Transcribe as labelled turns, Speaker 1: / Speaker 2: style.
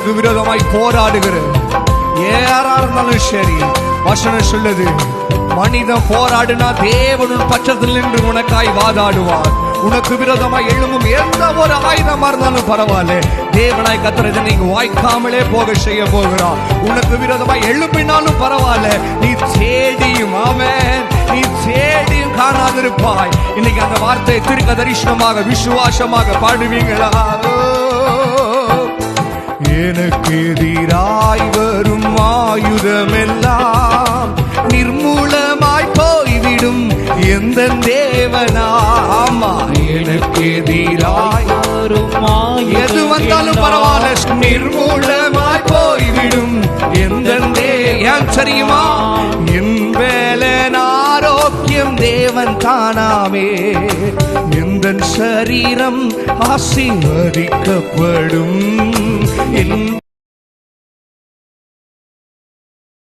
Speaker 1: விரோதமாய் போராடுகிற யாரா இருந்தாலும் சரி, வசனம் சொல்லுது, மனிதன் போராடினா தேவனுள் பட்சத்தில் நின்று உனக்காய் வாதாடுவார். உனக்கு விரோதமாய் எழும்பும் எந்த ஒரு ஆயுதமா இருந்தாலும் பரவாயில்ல, தேவனாய் கத்துறது நீங்க வாய்க்காமலே போக செய்ய போகிறார். உனக்கு விரோதமாய் எழும்பினாலும் பரவாயில்ல, நீ தேடியும் அவன் நீ தேடியும் காணாதிருப்பாய். இன்னைக்கு அந்த வார்த்தையை திருக்க தரிசனமாக விசுவாசமாக பாடுவீங்களா? எனக்கு எதிராய் வரும் ஆயுதமெல்லாம் நிர்மூலமாய் போய்விடும் எந்த தேவனாமா. எனக்கு எதிராய் வரும் எது வந்தாலும் பரவாயில்ல, நிர்மூலமாய் போய்விடும் எந்த தேவன் தெரியுமா? என் வேலன் ஆரோக்கியம் தேவன் தானாமே, எந்த சரீரம் ஆசீர்வதிக்கப்படும்.